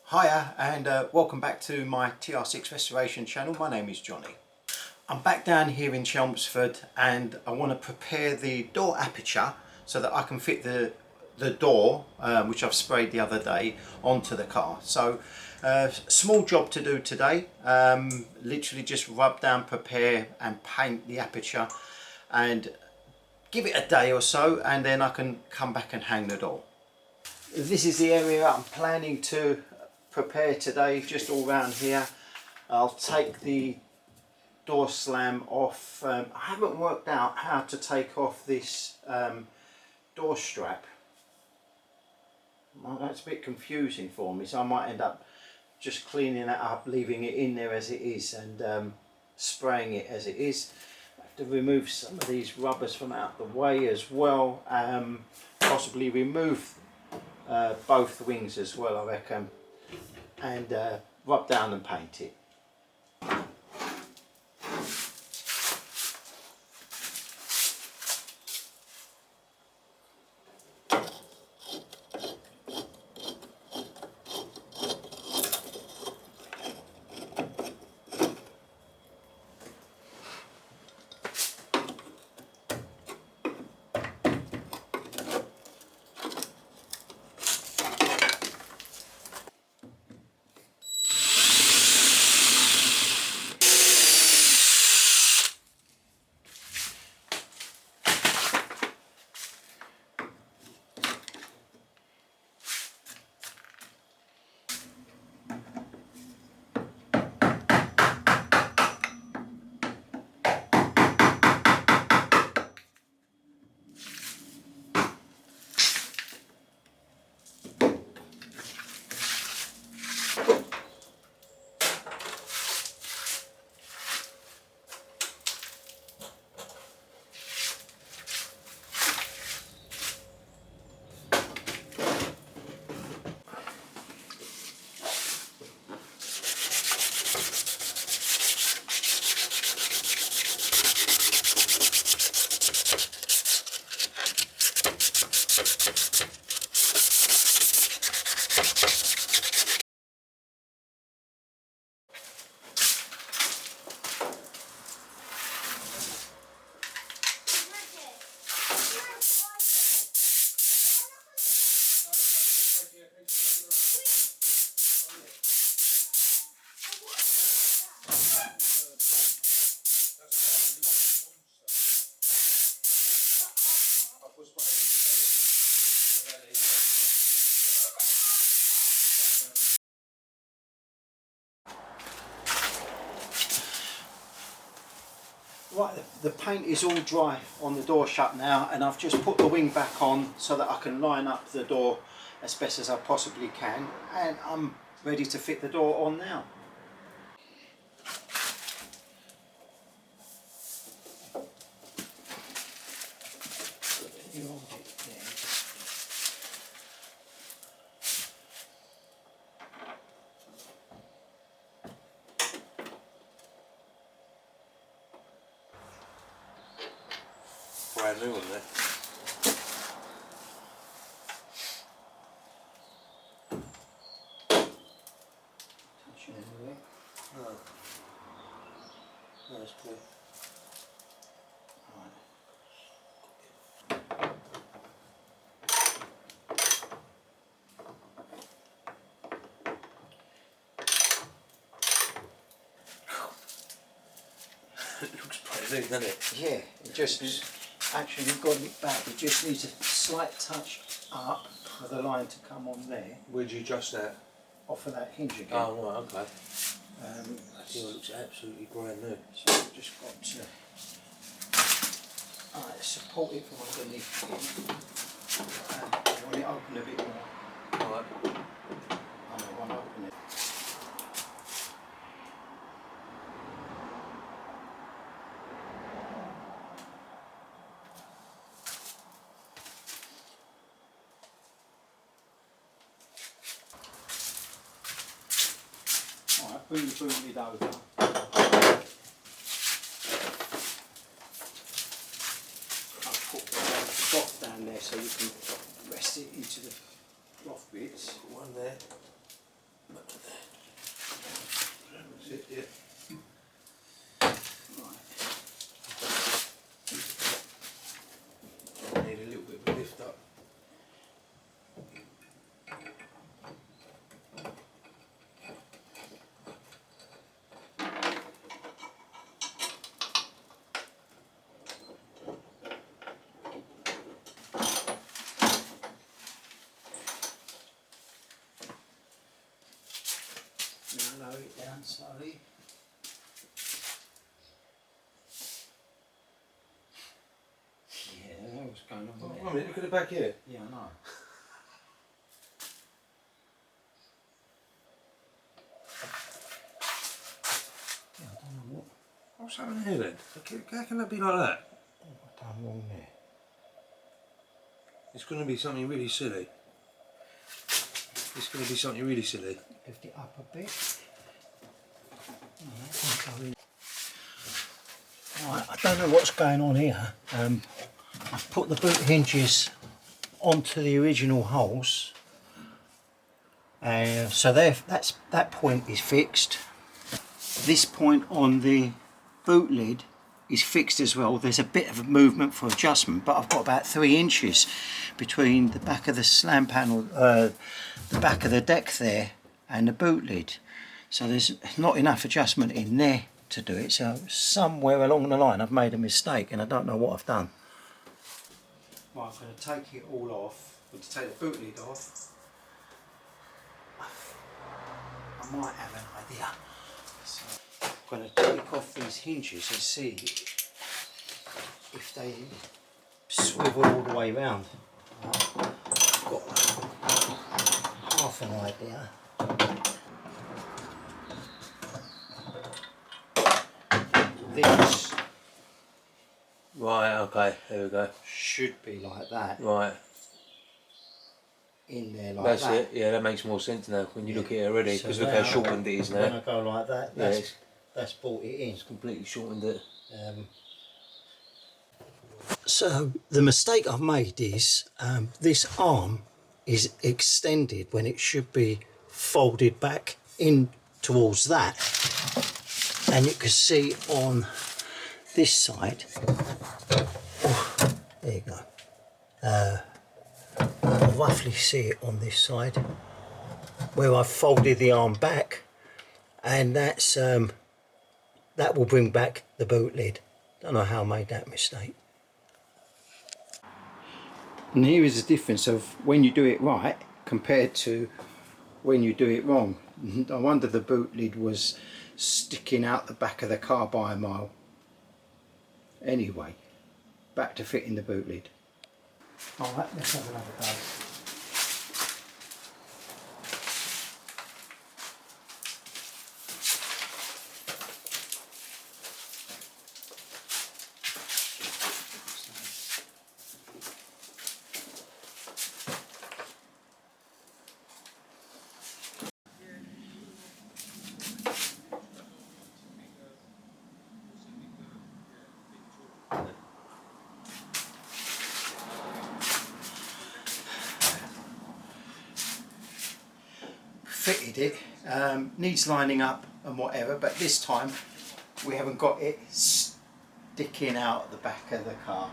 Hiya and welcome back to my TR6 Restoration channel. My name is Johnny. I'm back down here in Chelmsford and I want to prepare the door aperture so that I can fit the door, which I've sprayed the other day, onto the car. So small job to do today. Literally just rub down, prepare and paint the aperture and give it a day or so, and then I can come back and hang the door. This is the area I'm planning to prepare today, just all round here. I'll take the door slam off. I haven't worked out how to take off this door strap. Well, that's a bit confusing for me, so I might end up just cleaning it up, leaving it in there as it is, and spraying it as it is. I have to remove some of these rubbers from out the way as well, possibly remove both wings as well, I reckon, and rub down and paint it. Right, the paint is all dry on the door shut now, and I've just put the wing back on so that I can line up the door as best as I possibly can, and I'm ready to fit the door on now. Brand new one there. Touch it anyway. No. No, it's clear. Right. It looks brand new, doesn't it? Yeah, it just actually got it back. It just needs a slight touch up for the line to come on there, Where'd you adjust that? off of that hinge again. Oh, right, okay. So It looks absolutely brand new. I've just got to support it from underneath again. I want it open a bit more. Alright. I want to open it. Alright, bring the boom lid over. I'll put the cloth down there so you can rest it into the cloth bits. Put one there. Now lower it down slowly. Yeah, I know what's going on there. Wait a minute, look at the back here. Yeah, I know. Yeah, I don't know what What's happening here then? How can that be like that? I've done wrong there. It's going to be something really silly. It's going to be something really silly. Lift it up a bit. Right, I don't know what's going on here. I've put the boot hinges onto the original holes. So that point is fixed. This point on the boot lid is fixed as well. There's a bit of a movement for adjustment, but I've got about 3 inches between the back of the slam panel, the back of the deck there, and the boot lid. So there's not enough adjustment in there to do it. So somewhere along the line I've made a mistake and I don't know what I've done. Right, I'm going to take it all off. I'm going to take the boot lid off. I might have an idea. So I'm going to take off these hinges and see if they swivel all the way round. I've got half an idea. This Right, okay, there we go. should be like that. Right. In there like That's that. it, yeah, that makes more sense now when you look at it already, So because look now, how shortened it is when I now. go like that, Yeah, that's brought it in. it's completely shortened it. So the mistake I've made is this arm is extended when it should be folded back in towards that, and you can see on this side, oh, there you go, you can roughly see it on this side where I've folded the arm back, and that's that will bring back the boot lid. Don't know how I made that mistake. And here is the difference of when you do it right compared to when you do it wrong. No wonder the boot lid was sticking out the back of the car by a mile. Anyway, back to fitting the boot lid. Alright, let's have another go. Fitted it, needs lining up and whatever, but this time we haven't got it sticking out the back of the car.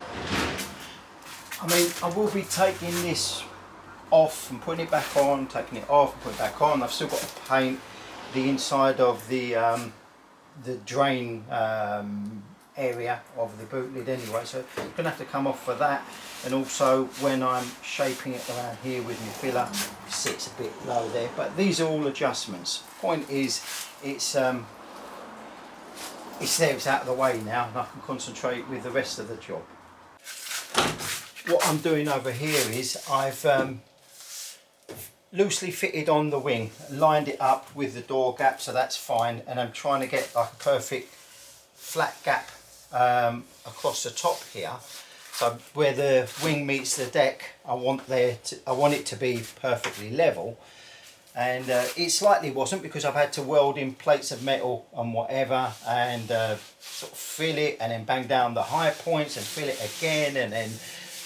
I mean, I will be taking this off and putting it back on, taking it off and putting it back on. I've still got to paint the inside of the drain area of the boot lid anyway, so I'm going to have to come off for that. And also when I'm shaping it around here with my filler, it sits a bit low there, but these are all adjustments. Point is, it's there, it's out of the way now, and I can concentrate with the rest of the job. What I'm doing over here is I've loosely fitted on the wing, lined it up with the door gap, so that's fine, and I'm trying to get like a perfect flat gap across the top here. So where the wing meets the deck, I want it to be perfectly level, and it slightly wasn't, because I've had to weld in plates of metal and whatever, and sort of fill it and then bang down the high points and fill it again and then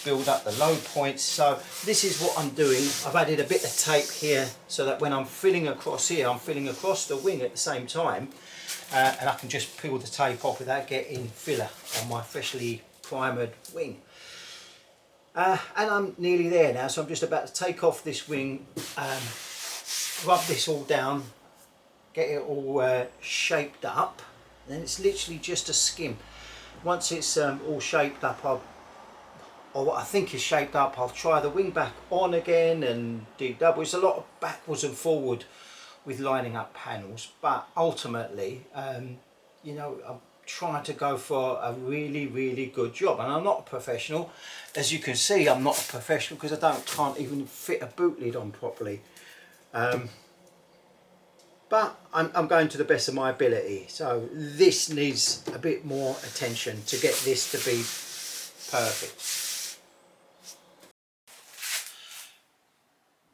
build up the low points. So this is what I'm doing. I've added a bit of tape here so that when I'm filling across here, I'm filling across the wing at the same time, and I can just peel the tape off without getting filler on my freshly primered wing. And I'm nearly there now, so I'm just about to take off this wing, rub this all down, get it all shaped up, and then it's literally just a skim. Once it's all shaped up, or what I think is shaped up, I'll try the wing back on again and do double. It's a lot of backwards and forward with lining up panels, but ultimately, you know, I'm trying to go for a really good job. And I'm not a professional. As you can see, I'm not a professional because I can't even fit a boot lid on properly. But I'm going to the best of my ability. So this needs a bit more attention to get this to be perfect.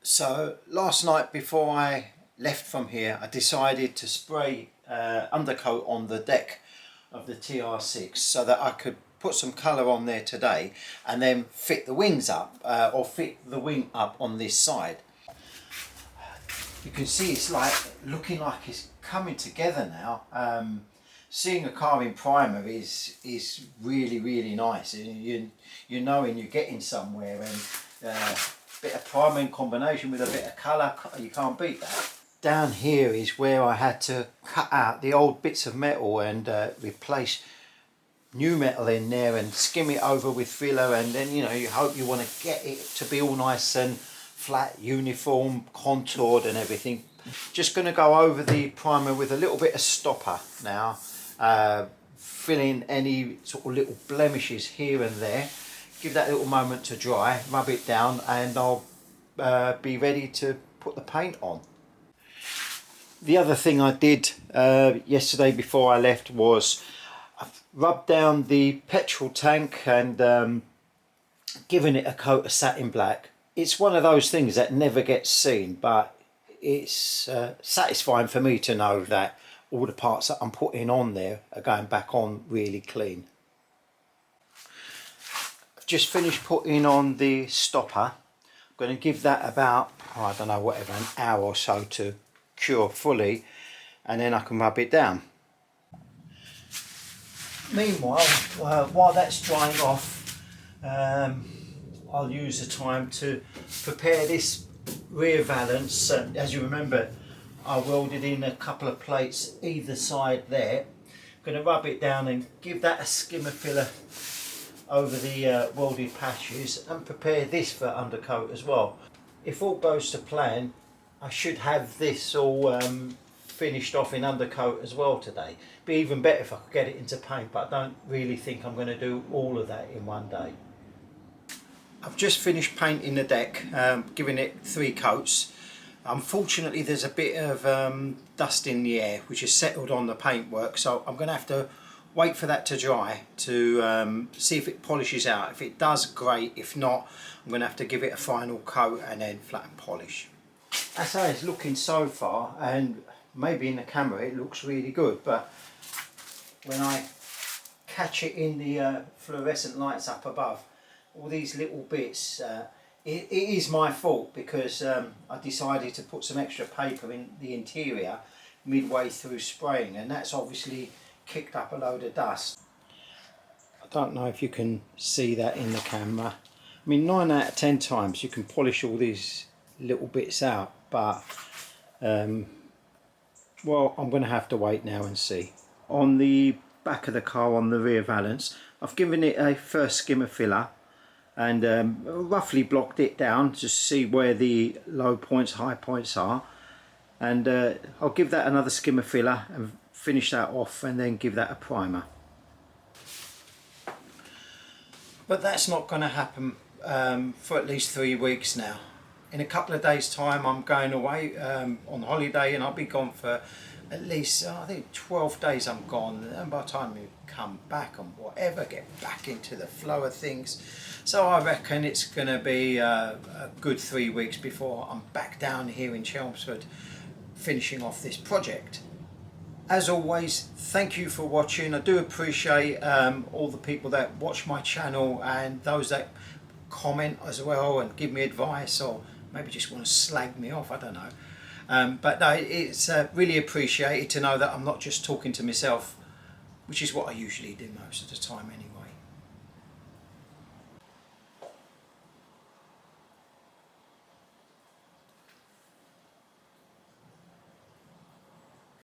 So last night before I left from here, I decided to spray undercoat on the deck of the TR6 so that I could put some colour on there today and then fit the wings up, or fit the wing up on this side. You can see it's like looking like it's coming together now. Seeing a car in primer is really nice. You're knowing you're getting somewhere, and a bit of primer in combination with a bit of colour, you can't beat that. Down here is where I had to cut out the old bits of metal and replace new metal in there and skim it over with filler, and then you hope you want to get it to be all nice and flat, uniform, contoured and everything. Just going to go over the primer with a little bit of stopper now, fill in any sort of little blemishes here and there, give that a little moment to dry, rub it down, and I'll be ready to put the paint on. The other thing I did yesterday before I left was I've rubbed down the petrol tank and given it a coat of satin black. It's one of those things that never gets seen, but it's satisfying for me to know that all the parts that I'm putting on there are going back on really clean. I've just finished putting on the stopper. I'm going to give that about, I don't know, whatever, an hour or so to cure fully, and then I can rub it down. Meanwhile, while that's drying off, I'll use the time to prepare this rear valance. As you remember, I welded in a couple of plates either side there. I'm going to rub it down and give that a skimmer filler over the welded patches and prepare this for undercoat as well. If all goes to plan, I should have this all finished off in undercoat as well today. Be even better if I could get it into paint, but I don't really think I'm going to do all of that in one day. I've just finished painting the deck, giving it 3 coats. Unfortunately there's a bit of dust in the air which has settled on the paintwork, so I'm going to have to wait for that to dry to see if it polishes out. If it does, great. If not, I'm going to have to give it a final coat and then flat and polish. That's how it's looking so far, and maybe in the camera it looks really good, but when I catch it in the fluorescent lights up above, all these little bits, it is my fault because I decided to put some extra paper in the interior midway through spraying, and that's obviously kicked up a load of dust. I don't know if you can see that in the camera. I mean, 9 out of 10 times you can polish all these little bits out, but well, I'm going to have to wait now and see. On the back of the car, on the rear valance, I've given it a first skimmer filler and roughly blocked it down to see where the low points, high points are, and I'll give that another skimmer filler and finish that off and then give that a primer. But that's not going to happen for at least 3 weeks now. In a couple of days time I'm going away on holiday, and I'll be gone for at least I think 12 days I'm gone, and by the time we come back and whatever, get back into the flow of things, so I reckon it's going to be a good 3 weeks before I'm back down here in Chelmsford finishing off this project. As always, thank you for watching. I do appreciate all the people that watch my channel and those that comment as well and give me advice, or maybe just want to slag me off, I don't know. But no, it's really appreciated to know that I'm not just talking to myself, which is what I usually do most of the time anyway.